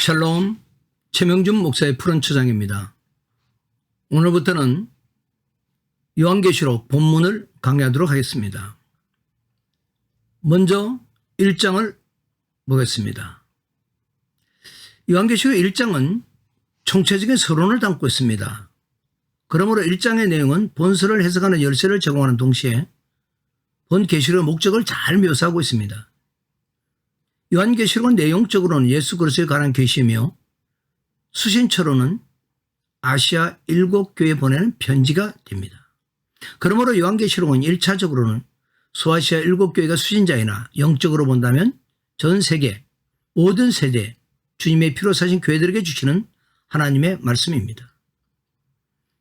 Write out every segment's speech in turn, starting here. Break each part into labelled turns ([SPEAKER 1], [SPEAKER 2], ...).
[SPEAKER 1] 샬롬, 최명준 목사의 푸른 초장입니다. 오늘부터는 요한계시록 본문을 강의하도록 하겠습니다. 먼저 1장을 보겠습니다. 요한계시록 1장은 총체적인 서론을 담고 있습니다. 그러므로 1장의 내용은 본서를 해석하는 열쇠를 제공하는 동시에 본 계시록의 목적을 잘 묘사하고 있습니다. 요한계시록은 내용적으로는 예수 그리스도에 관한 계시이며 수신처로는 아시아 7교회에 보내는 편지가 됩니다. 그러므로 요한계시록은 1차적으로는 소아시아 7교회가 수신자이나 영적으로 본다면 전 세계 모든 세대 주님의 피로 사신 교회들에게 주시는 하나님의 말씀입니다.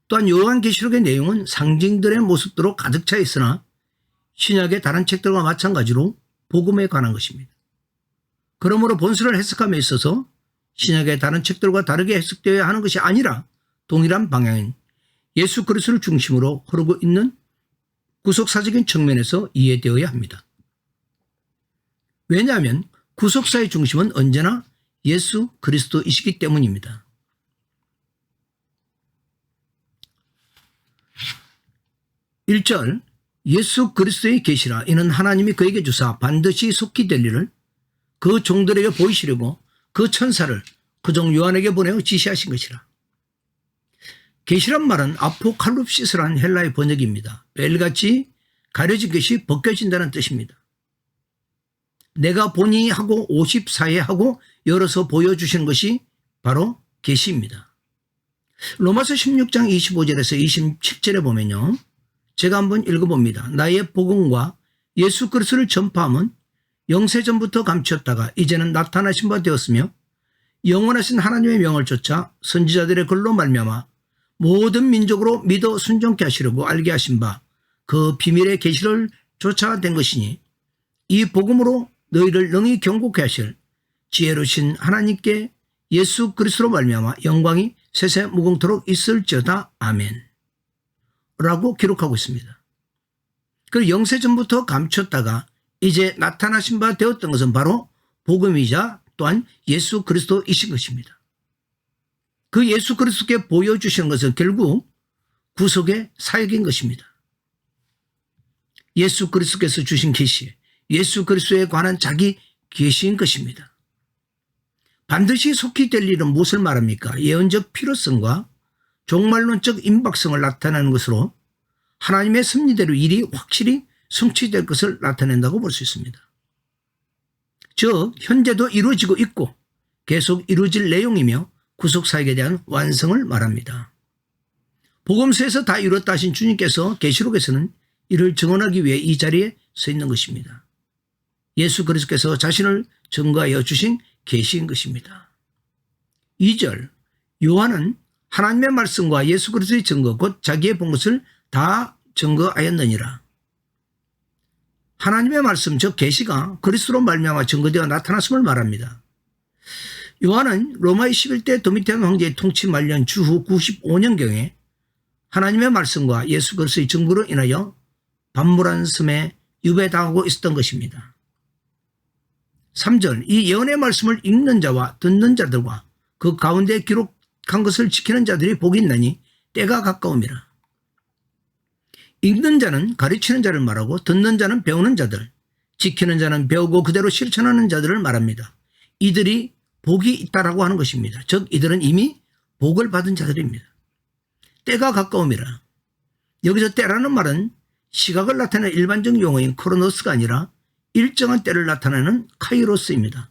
[SPEAKER 1] 또한 요한계시록의 내용은 상징들의 모습으로 가득 차 있으나 신약의 다른 책들과 마찬가지로 복음에 관한 것입니다. 그러므로 본서를 해석함에 있어서 신약의 다른 책들과 다르게 해석되어야 하는 것이 아니라 동일한 방향인 예수 그리스도를 중심으로 흐르고 있는 구속사적인 측면에서 이해되어야 합니다. 왜냐하면 구속사의 중심은 언제나 예수 그리스도이시기 때문입니다. 1절 예수 그리스도의 계시라 이는 하나님이 그에게 주사 반드시 속히 될 일을 그 종들에게 보이시려고 그 천사를 그 종 요한에게 보내어 지시하신 것이라. 계시란 말은 아포칼립시스라는 헬라의 번역입니다. 벨같이 가려진 것이 벗겨진다는 뜻입니다. 내가 보니 하고 54회 하고 열어서 보여주시는 것이 바로 계시입니다. 로마서 16장 25절에서 27절에 보면요. 제가 한번 읽어봅니다. 나의 복음과 예수 그리스도를 전파함은 영세전부터 감추었다가 이제는 나타나신 바 되었으며 영원하신 하나님의 명을 쫓아 선지자들의 글로 말미암아 모든 민족으로 믿어 순종케 하시려고 알게 하신 바 그 비밀의 계시를 쫓아낸 것이니 이 복음으로 너희를 능히 경고케 하실 지혜로우신 하나님께 예수 그리스도로 말미암아 영광이 세세 무궁토록 있을지어다. 아멘 라고 기록하고 있습니다. 그 영세전부터 감췄다가 이제 나타나신 바 되었던 것은 바로 복음이자 또한 예수 그리스도이신 것입니다. 그 예수 그리스도께 보여주시는 것은 결국 구속의 사역인 것입니다. 예수 그리스도께서 주신 계시, 예수 그리스도에 관한 자기 계시인 것입니다. 반드시 속히 될 일은 무엇을 말합니까? 예언적 필요성과 종말론적 임박성을 나타내는 것으로 하나님의 섭리대로 일이 확실히 성취될 것을 나타낸다고 볼 수 있습니다. 즉 현재도 이루어지고 있고 계속 이루어질 내용이며 구속사역에 대한 완성을 말합니다. 복음서에서 다 이뤘다 하신 주님께서 계시록에서는 이를 증언하기 위해 이 자리에 서 있는 것입니다. 예수 그리스도께서 자신을 증거하여 주신 계시인 것입니다. 2절 요한은 하나님의 말씀과 예수 그리스도의 증거 곧 자기의 본 것을 다 증거하였느니라. 하나님의 말씀 즉 계시가 그리스도로 말미암아 증거되어 나타났음을 말합니다. 요한은 로마의 11대 도미티안 황제의 통치 말년 주후 95년경에 하나님의 말씀과 예수 그리스도의 증거로 인하여 반물한 섬에 유배당하고 있었던 것입니다. 3절 이 예언의 말씀을 읽는 자와 듣는 자들과 그 가운데 기록한 것을 지키는 자들이 복이 있나니 때가 가까움이라. 읽는 자는 가르치는 자를 말하고 듣는 자는 배우는 자들, 지키는 자는 배우고 그대로 실천하는 자들을 말합니다. 이들이 복이 있다라고 하는 것입니다. 즉 이들은 이미 복을 받은 자들입니다. 때가 가까움이라. 여기서 때라는 말은 시각을 나타내는 일반적 용어인 크로노스가 아니라 일정한 때를 나타내는 카이로스입니다.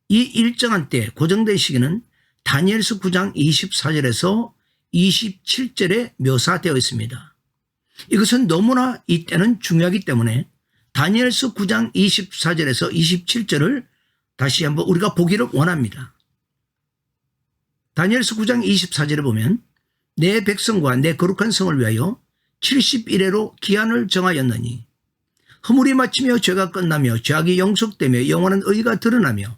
[SPEAKER 1] 이 일정한 때 고정된 시기는 다니엘서 9장 24절에서 27절에 묘사되어 있습니다. 이것은 너무나 이 때는 중요하기 때문에 다니엘서 9장 24절에서 27절을 다시 한번 우리가 보기를 원합니다. 다니엘서 9장 24절에 보면 내 백성과 내 거룩한 성을 위하여 70일에로 기한을 정하였느니 허물이 마치며 죄가 끝나며 죄악이 용속되며 영원한 의가 드러나며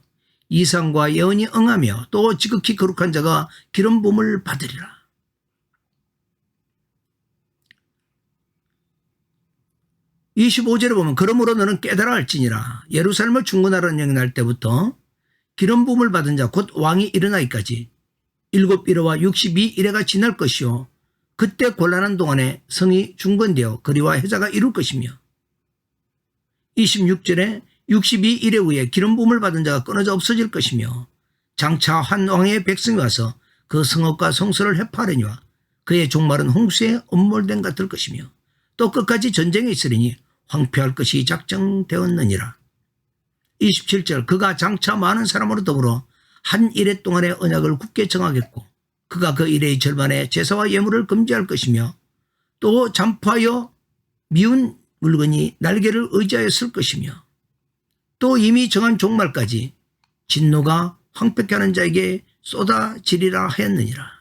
[SPEAKER 1] 이상과 예언이 응하며 또 지극히 거룩한 자가 기름 부음을 받으리라. 25절에 보면 그러므로 너는 깨달아 알지니라. 예루살렘을 중건하라는 영이 날 때부터 기름 부음을 받은 자 곧 왕이 일어나기까지 7일에와 62일에가 지날 것이요 그때 곤란한 동안에 성이 중건되어 거리와 해자가 이룰 것이며 26절에 62일에 의해 기름 부음을 받은 자가 끊어져 없어질 것이며 장차 한 왕의 백성이 와서 그 성읍과 성소를 해파하려니와 그의 종말은 홍수에 엄몰된 같을 것이며 또 끝까지 전쟁에 있으리니 황폐할 것이 작정되었느니라. 27절 그가 장차 많은 사람으로 더불어 한 일해 동안의 언약을 굳게 정하겠고 그가 그 일의 절반에 제사와 예물을 금지할 것이며 또 잠파하여 미운 물건이 날개를 의지하여 쓸 것이며 또 이미 정한 종말까지 진노가 황폐케 하는 자에게 쏟아지리라 하였느니라.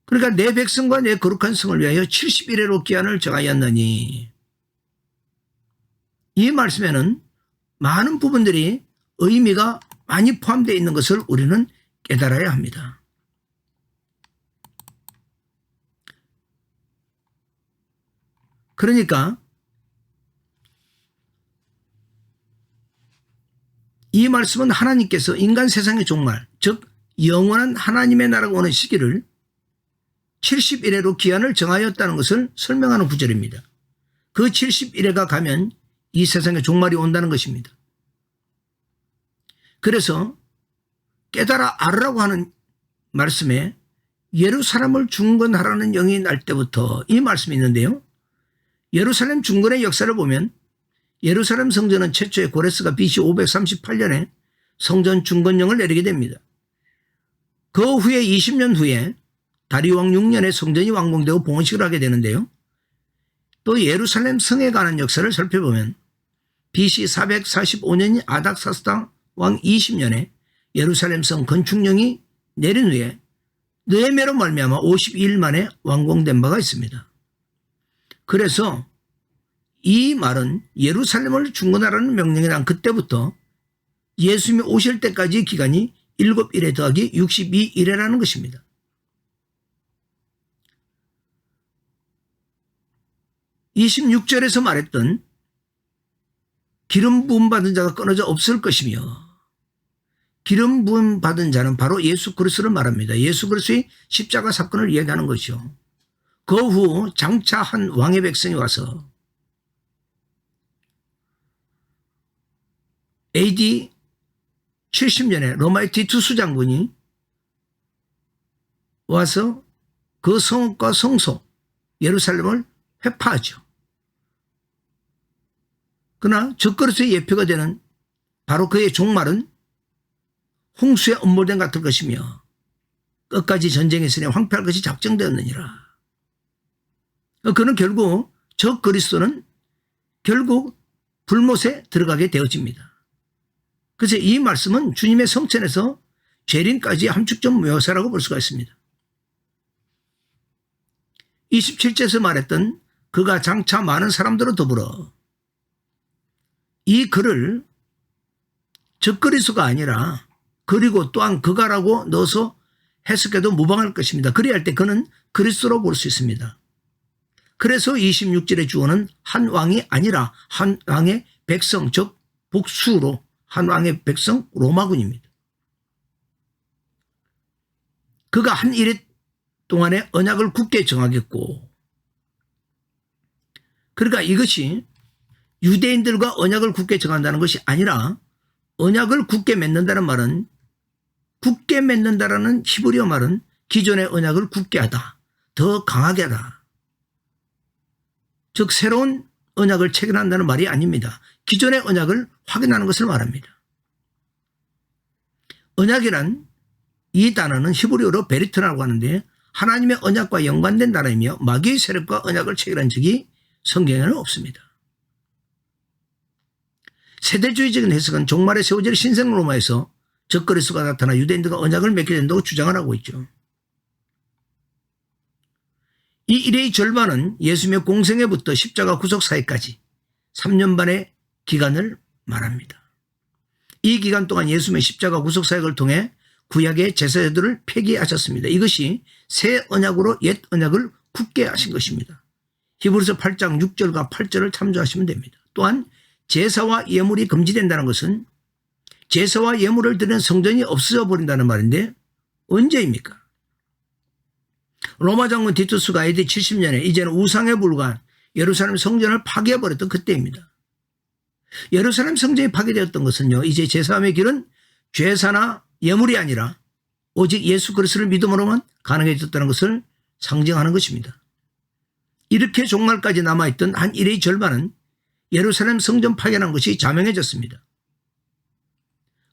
[SPEAKER 1] 그러니까 내 백성과 내 거룩한 성을 위하여 70일에로 기한을 정하였느니 이 말씀에는 많은 부분들이 의미가 많이 포함되어 있는 것을 우리는 깨달아야 합니다. 그러니까 이 말씀은 하나님께서 인간 세상의 종말, 즉 영원한 하나님의 나라가 오는 시기를 70일에로 기한을 정하였다는 것을 설명하는 구절입니다. 그 70일에가 가면 이 세상의 종말이 온다는 것입니다. 그래서 깨달아 알으라고 하는 말씀에 예루살렘을 중건하라는 영이 날 때부터 이 말씀이 있는데요. 예루살렘 중건의 역사를 보면 예루살렘 성전은 최초의 고레스가 BC 538년에 성전 중건령을 내리게 됩니다. 그 후에 20년 후에 다리오 왕 6년에 성전이 완공되고 봉헌식을 하게 되는데요. 또 예루살렘 성에 관한 역사를 살펴보면 BC 445년인 아닥사스다 왕 20년에 예루살렘 성 건축령이 내린 후에 느헤미야로 말미암아 52일 만에 완공된 바가 있습니다. 그래서 이 말은 예루살렘을 중건하라는 명령이 난 그때부터 예수님이 오실 때까지 기간이 7일에 더하기 62일이라는 것입니다. (26절에서) 말했던 기름 부음 받은 자가 끊어져 없을 것이며 기름 부음 받은 자는 바로 예수 그리스도를 말합니다. 예수 그리스도의 십자가 사건을 이야기하는 것이죠. 그 후 장차 한 왕의 백성이 와서 AD 70년에 로마의 티투스 장군이 와서 그 성읍과 성소 예루살렘을 회파하죠. 그러나 적그리스도의 예표가 되는 바로 그의 종말은 홍수에 엄몰된 같을 것이며 끝까지 전쟁에 있으니 황폐할 것이 작정되었느니라. 그는 결국 적그리스도는 결국 불못에 들어가게 되어집니다. 그래서 이 말씀은 주님의 성천에서 재림까지 함축적 묘사라고 볼 수가 있습니다. 27절에서 말했던 그가 장차 많은 사람들로 더불어 이 글을 적그리스도가 아니라 그리고 또한 그가라고 넣어서 해석해도 무방할 것입니다. 그리할 때 그는 그리스도로 볼 수 있습니다. 그래서 26절의 주어는 한 왕이 아니라 한 왕의 백성, 즉 복수로 한 왕의 백성 로마군입니다. 그가 한 일해 동안에 언약을 굳게 정하겠고, 그러니까 이것이 유대인들과 언약을 굳게 정한다는 것이 아니라 언약을 굳게 맺는다는 말은, 굳게 맺는다라는 히브리어 말은 기존의 언약을 굳게 하다, 더 강하게 하다, 즉 새로운 언약을 체결한다는 말이 아닙니다. 기존의 언약을 확인하는 것을 말합니다. 언약이란 이 단어는 히브리어로 베리트라고 하는데 하나님의 언약과 연관된 단어이며 마귀의 세력과 언약을 체결한 적이 성경에는 없습니다. 세대주의적인 해석은 종말에 세워질 신생 로마에서 적그리스도가 나타나 유대인들과 언약을 맺게 된다고 주장을 하고 있죠. 이 일의 절반은 예수님의 공생애부터 십자가 구속 사이까지 3년 반의 기간을 말합니다. 이 기간 동안 예수님의 십자가 구속 사역을 통해 구약의 제사제도를 폐기하셨습니다. 이것이 새 언약으로 옛 언약을 굳게 하신 것입니다. 히브리서 8장 6절과 8절을 참조하시면 됩니다. 또한 제사와 예물이 금지된다는 것은 제사와 예물을 드리는 성전이 없어져 버린다는 말인데 언제입니까? 로마 장군 디투스가 AD 70년에 이제는 우상에 불과한 예루살렘 성전을 파괴해버렸던 그때입니다. 예루살렘 성전이 파괴되었던 것은요, 이제 제3의 길은 제사나 예물이 아니라 오직 예수 그리스도를 믿음으로만 가능해졌다는 것을 상징하는 것입니다. 이렇게 종말까지 남아있던 한 일의 절반은 예루살렘 성전 파괴한 것이 자명해졌습니다.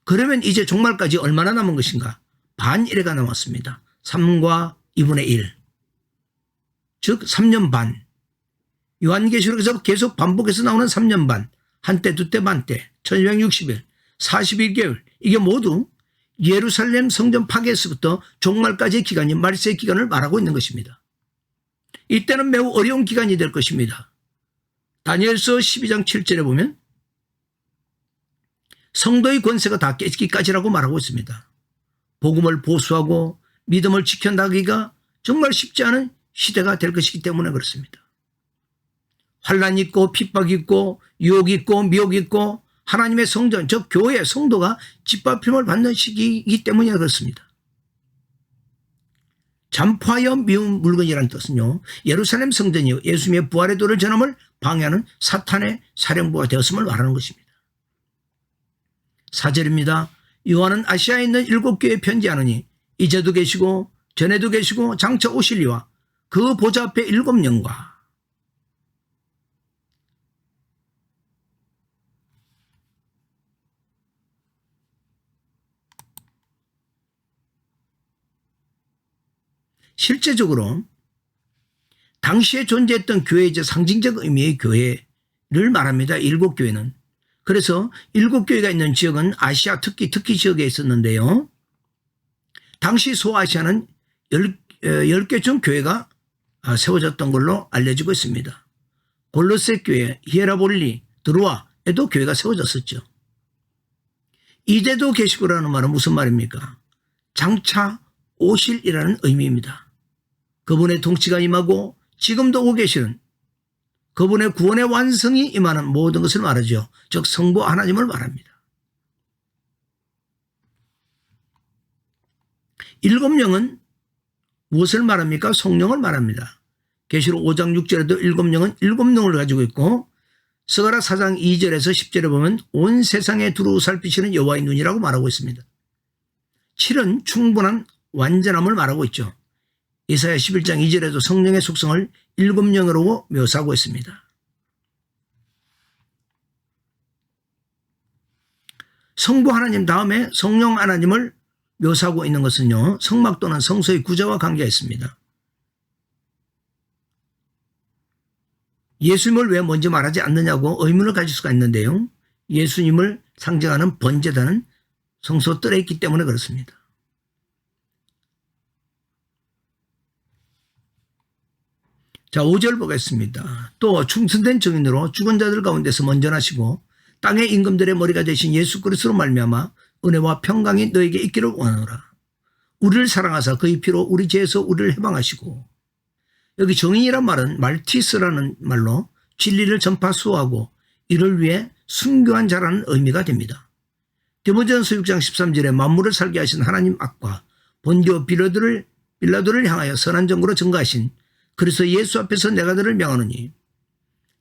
[SPEAKER 1] 그러면 이제 종말까지 얼마나 남은 것인가? 반일회가 남았습니다. 3과 2분의 1. 즉 3년 반. 요한계시록에서 계속 반복해서 나오는 3년 반. 한때, 두때, 반때, 1260일, 41개월. 이게 모두 예루살렘 성전 파괴에서부터 종말까지의 기간이 말세의 기간을 말하고 있는 것입니다. 이때는 매우 어려운 기간이 될 것입니다. 다니엘서 12장 7절에 보면 성도의 권세가 다 깨지기까지라고 말하고 있습니다. 복음을 보수하고 믿음을 지켜나가기가 정말 쉽지 않은 시대가 될 것이기 때문에 그렇습니다. 환난이 있고 핍박이 있고 유혹이 있고 미혹이 있고 하나님의 성전, 즉 교회 성도가 짓밟힘을 받는 시기이기 때문에 그렇습니다. 잠포하여 미운 물건이라는 뜻은요, 예루살렘 성전이 예수님의 부활의 도를 전함을 방해하는 사탄의 사령부가 되었음을 말하는 것입니다. 4절입니다. 요한은 아시아에 있는 7교회에 편지하느니 이제도 계시고 전에도 계시고 장차 오실 이와 그 보좌 앞에 7영과 실제적으로 당시에 존재했던 교회의 상징적 의미의 교회를 말합니다. 7교회는. 그래서 7교회가 있는 지역은 아시아 특히 지역에 있었는데요. 당시 소아시아는 10개쯤 교회가 세워졌던 걸로 알려지고 있습니다. 골로새 교회, 히에라볼리, 드로아에도 교회가 세워졌었죠. 이제도 계시고라는 말은 무슨 말입니까? 장차 오실이라는 의미입니다. 그분의 통치가 임하고 지금도 오고 계시는 그분의 구원의 완성이 임하는 모든 것을 말하죠. 즉 성부 하나님을 말합니다. 7영은 무엇을 말합니까? 성령을 말합니다. 계시록 5장 6절에도 7영은 7영을 가지고 있고 스가랴 4장 2절에서 10절에 보면 온 세상에 두루 살피시는 여호와의 눈이라고 말하고 있습니다. 7은 충분한 완전함을 말하고 있죠. 이사야 11장 2절에도 성령의 속성을 7영으로 묘사하고 있습니다. 성부 하나님 다음에 성령 하나님을 묘사하고 있는 것은요, 성막 또는 성소의 구조와 관계가 있습니다. 예수님을 왜 먼저 말하지 않느냐고 의문을 가질 수가 있는데요. 예수님을 상징하는 번제단은 성소 뜰에 있기 때문에 그렇습니다. 자, 5절 보겠습니다. 또 충성된 증인으로 죽은 자들 가운데서 먼저 나시고 땅의 임금들의 머리가 되신 예수 그리스도로 말미암아 은혜와 평강이 너에게 있기를 원하노라. 우리를 사랑하사 그의 피로 우리 죄에서 우리를 해방하시고, 여기 증인이란 말은 말티스라는 말로 진리를 전파 수호하고 이를 위해 순교한 자라는 의미가 됩니다. 디모데전서 6장 13절에 만물을 살게 하신 하나님 앞과 본디오 빌라도를 향하여 선한 정거로 증거하신 그래서 예수 앞에서 내가 너를 명하노니,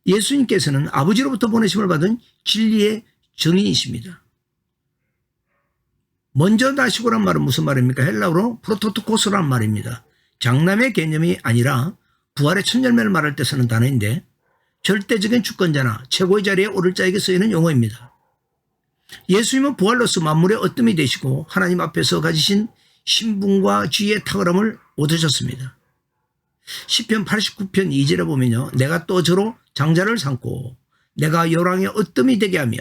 [SPEAKER 1] 예수님께서는 아버지로부터 보내심을 받은 진리의 증인이십니다. 먼저 나시고란 말은 무슨 말입니까? 헬라어로 프로토토코스란 말입니다. 장남의 개념이 아니라 부활의 첫 열매를 말할 때 쓰는 단어인데 절대적인 주권자나 최고의 자리에 오를 자에게 쓰이는 용어입니다. 예수님은 부활로서 만물의 어뜸이 되시고 하나님 앞에서 가지신 신분과 지위의 탁월함을 얻으셨습니다. 시편 89편 2절에 보면요, 내가 또 저로 장자를 삼고 내가 요랑의 어뜸이 되게 하며,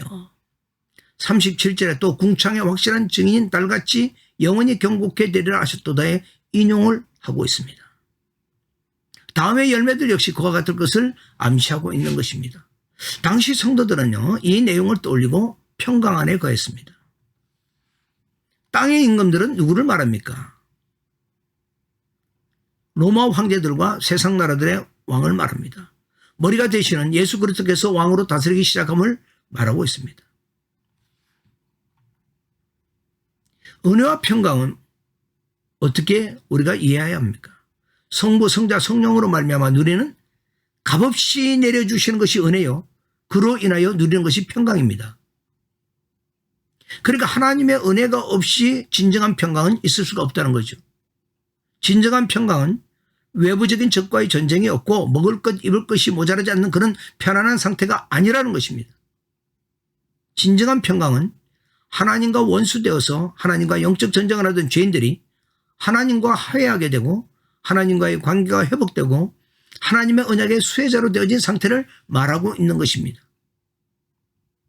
[SPEAKER 1] 37절에 또 궁창의 확실한 증인인 달같이 영원히 경고케 되리라 하셨도다에 인용을 하고 있습니다. 다음의 열매들 역시 그와 같을 것을 암시하고 있는 것입니다. 당시 성도들은요, 이 내용을 떠올리고 평강 안에 거했습니다. 땅의 임금들은 누구를 말합니까? 로마 황제들과 세상 나라들의 왕을 말합니다. 머리가 되시는 예수 그리스도께서 왕으로 다스리기 시작함을 말하고 있습니다. 은혜와 평강은 어떻게 우리가 이해해야 합니까? 성부, 성자, 성령으로 말미암아 누리는 값없이 내려주시는 것이 은혜요. 그로 인하여 누리는 것이 평강입니다. 그러니까 하나님의 은혜가 없이 진정한 평강은 있을 수가 없다는 거죠. 진정한 평강은 외부적인 적과의 전쟁이 없고 먹을 것, 입을 것이 모자라지 않는 그런 편안한 상태가 아니라는 것입니다. 진정한 평강은 하나님과 원수되어서 하나님과 영적 전쟁을 하던 죄인들이 하나님과 화해하게 되고 하나님과의 관계가 회복되고 하나님의 언약의 수혜자로 되어진 상태를 말하고 있는 것입니다.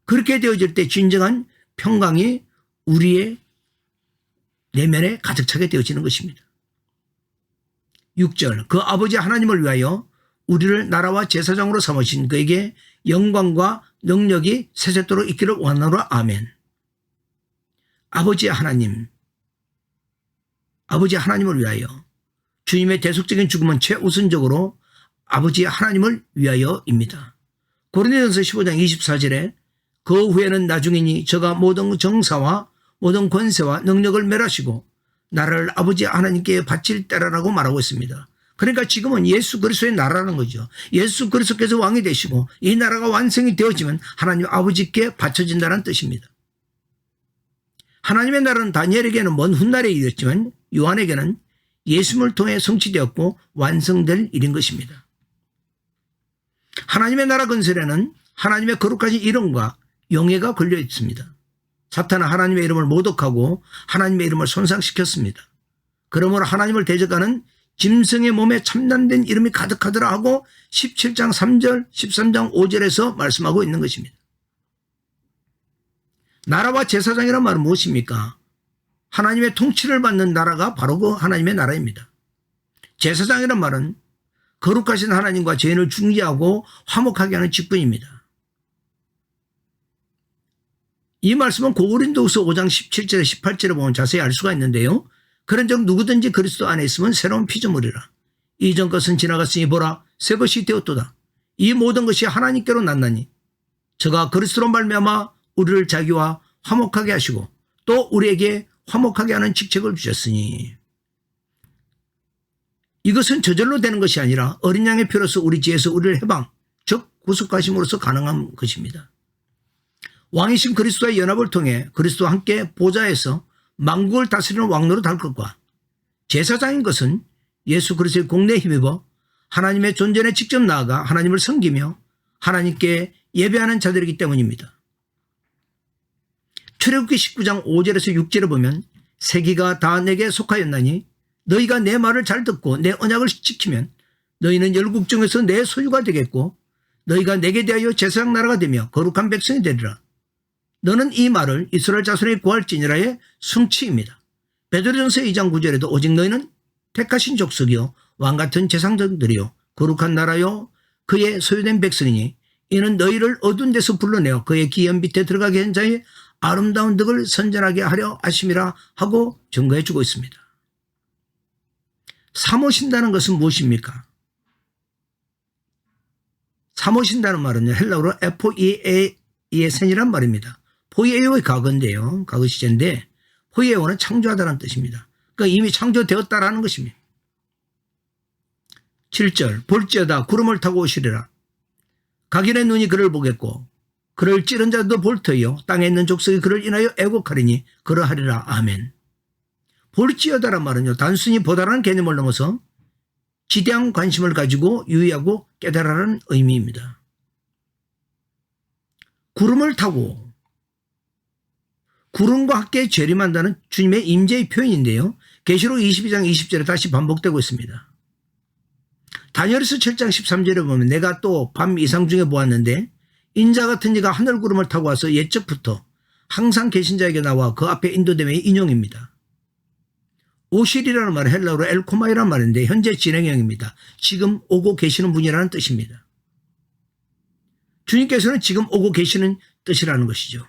[SPEAKER 1] 그렇게 되어질 때 진정한 평강이 우리의 내면에 가득 차게 되어지는 것입니다. 6절 그 아버지 하나님을 위하여 우리를 나라와 제사장으로 삼으신 그에게 영광과 능력이 세세토록 있기를 원하노라. 아멘. 아버지 하나님을 위하여 주님의 대속적인 죽음은 최우선적으로 아버지 하나님을 위하여입니다. 고린도전서 15장 24절에 그 후에는 나중이니 저가 모든 정사와 모든 권세와 능력을 멸하시고 나라를 아버지 하나님께 바칠 때라라고 말하고 있습니다. 그러니까 지금은 예수 그리스도의 나라라는 거죠. 예수 그리스도께서 왕이 되시고 이 나라가 완성이 되어지면 하나님 아버지께 바쳐진다는 뜻입니다. 하나님의 나라는 다니엘에게는 먼 훗날의 일이었지만 요한에게는 예수님을 통해 성취되었고 완성될 일인 것입니다. 하나님의 나라 건설에는 하나님의 거룩하신 이름과 영예가 걸려 있습니다. 사탄은 하나님의 이름을 모독하고 하나님의 이름을 손상시켰습니다. 그러므로 하나님을 대적하는 짐승의 몸에 참남된 이름이 가득하더라 하고 17장 3절 13장 5절에서 말씀하고 있는 것입니다. 나라와 제사장이란 말은 무엇입니까? 하나님의 통치를 받는 나라가 바로 그 하나님의 나라입니다. 제사장이란 말은 거룩하신 하나님과 죄인을 중재하고 화목하게 하는 직분입니다. 이 말씀은 고린도후서 5장 17절에 18절에 보면 자세히 알 수가 있는데요. 그런즉 누구든지 그리스도 안에 있으면 새로운 피조물이라. 이전 것은 지나갔으니 보라 새 것이 되었도다. 이 모든 것이 하나님께로 났나니 저가 그리스도로 말미암아 우리를 자기와 화목하게 하시고 또 우리에게 화목하게 하는 직책을 주셨으니 이것은 저절로 되는 것이 아니라 어린 양의 피로서 우리 지에서 우리를 해방 즉 구속하심으로써 가능한 것입니다. 왕이신 그리스도의 연합을 통해 그리스도와 함께 보좌에서 만국을 다스리는 왕노로 달 것과 제사장인 것은 예수 그리스도의 공내에 힘입어 하나님의 존전에 직접 나아가 하나님을 섬기며 하나님께 예배하는 자들이기 때문입니다. 출애굽기 19장 5절에서 6절에 보면 세기가 다 내게 속하였나니 너희가 내 말을 잘 듣고 내 언약을 지키면 너희는 열국 중에서 내 소유가 되겠고 너희가 내게 대하여 제사장 나라가 되며 거룩한 백성이 되리라. 너는 이 말을 이스라엘 자손에 구할지니라의 성취입니다. 베드로전서 2장 9절에도 오직 너희는 택하신 족속이요 왕같은 제사장들이요 거룩한 나라요 그의 소유된 백성이니 이는 너희를 어두운 데서 불러내어 그의 기현 밑에 들어가게 한 자의 아름다운 덕을 선전하게 하려 하심이라 하고 증거해 주고 있습니다. 삼으신다는 것은 무엇입니까? 삼으신다는 말은요 헬라어로 포이에이에센이란 말입니다. 포이에오의 과거인데요. 과거 시제인데 포이에오는 창조하다는 뜻입니다. 그러니까 이미 창조되었다라는 것입니다. 7절 볼지어다 구름을 타고 오시리라. 각인의 눈이 그를 보겠고 그를 찌른 자도 볼 터이요 땅에 있는 족속이 그를 인하여 애곡하리니 그러하리라. 아멘. 볼지어다란 말은요 단순히 보다라는 개념을 넘어서 지대한 관심을 가지고 유의하고 깨달으라는 의미입니다. 구름을 타고 구름과 함께 재림한다는 주님의 임재의 표현인데요. 계시록 22장 20절에 다시 반복되고 있습니다. 다니엘서 7장 13절에 보면 내가 또 밤 이상 중에 보았는데 인자 같은 이가 하늘 구름을 타고 와서 옛적부터 항상 계신 자에게 나와 그 앞에 인도됨의 인용입니다. 오실이라는 말은 헬라어로 엘코마이라는 말인데 현재 진행형입니다. 지금 오고 계시는 분이라는 뜻입니다. 주님께서는 지금 오고 계시는 뜻이라는 것이죠.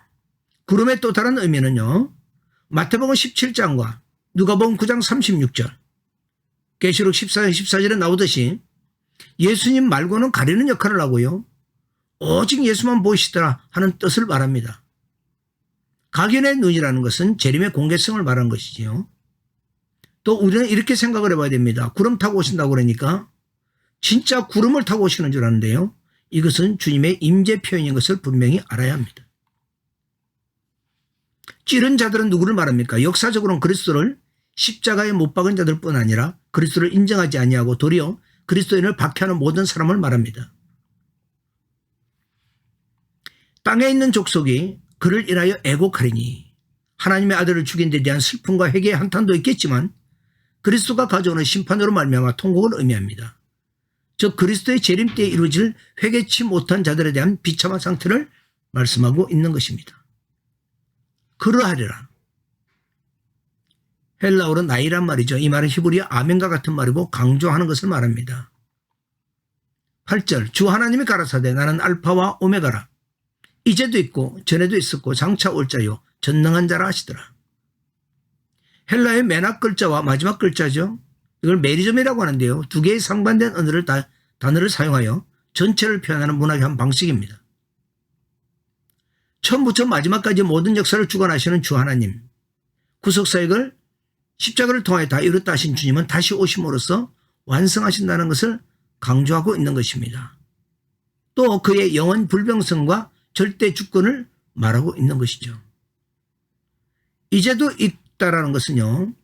[SPEAKER 1] 구름의 또 다른 의미는요. 마태복음 17장과 누가복음 9장 36절 계시록 14장 14절에 나오듯이 예수님 말고는 가리는 역할을 하고요. 오직 예수만 보이시더라 하는 뜻을 말합니다. 각인의 눈이라는 것은 재림의 공개성을 말하는 것이지요. 또 우리는 이렇게 생각을 해봐야 됩니다. 구름 타고 오신다고 그러니까 진짜 구름을 타고 오시는 줄 아는데요. 이것은 주님의 임재 표현인 것을 분명히 알아야 합니다. 찌른 자들은 누구를 말합니까? 역사적으로는 그리스도를 십자가에 못 박은 자들뿐 아니라 그리스도를 인정하지 아니하고 도리어 그리스도인을 박해하는 모든 사람을 말합니다. 땅에 있는 족속이 그를 인하여 애곡하리니 하나님의 아들을 죽인 데 대한 슬픔과 회개의 한탄도 있겠지만 그리스도가 가져오는 심판으로 말미암아 통곡을 의미합니다. 즉 그리스도의 재림 때에 이루어질 회개치 못한 자들에 대한 비참한 상태를 말씀하고 있는 것입니다. 그러하리라. 헬라어로 나이란 말이죠. 이 말은 히브리어 아멘과 같은 말이고 강조하는 것을 말합니다. 8절 주 하나님이 가라사대 나는 알파와 오메가라. 이제도 있고 전에도 있었고 장차 올 자요 전능한 자라 하시더라. 헬라의 맨 앞 글자와 마지막 글자죠. 이걸 메리즘이라고 하는데요. 두 개의 상반된 단어를 사용하여 전체를 표현하는 문학의 한 방식입니다. 처음부터 마지막까지 모든 역사를 주관하시는 주 하나님, 구속사역을 십자가를 통하여 다 이뤘다 하신 주님은 다시 오심으로써 완성하신다는 것을 강조하고 있는 것입니다. 또 그의 영원 불병성과 절대 주권을 말하고 있는 것이죠. 이제도 있다라는 것은요.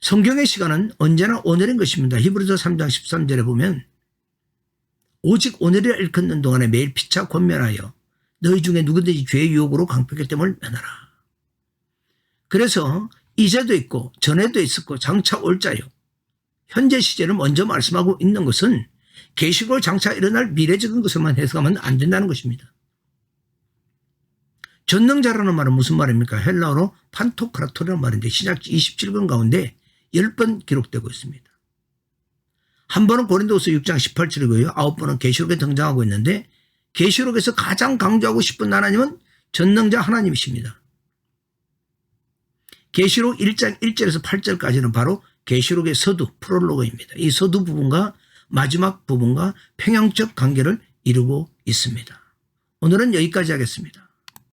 [SPEAKER 1] 성경의 시간은 언제나 오늘인 것입니다. 히브리서 3장 13절에 보면 오직 오늘이라 일컫는 동안에 매일 피차 권면하여 너희 중에 누구든지 죄의 유혹으로 강팍했기 때문에 면하라. 그래서 이제도 있고 전에도 있었고 장차 올 자요. 현재 시제를 먼저 말씀하고 있는 것은 계시록으로 장차 일어날 미래적인 것을만 해석하면 안 된다는 것입니다. 전능자라는 말은 무슨 말입니까? 헬라어로 판토크라토라는 말인데 신약 27권 가운데 10번 기록되고 있습니다. 한 번은 고린도후서 6장 18절이고요. 9번은 계시록에 등장하고 있는데 계시록에서 가장 강조하고 싶은 하나님은 전능자 하나님이십니다. 계시록 1장 1절에서 8절까지는 바로 계시록의 서두 프롤로그입니다. 이 서두 부분과 마지막 부분과 평형적 관계를 이루고 있습니다. 오늘은 여기까지 하겠습니다.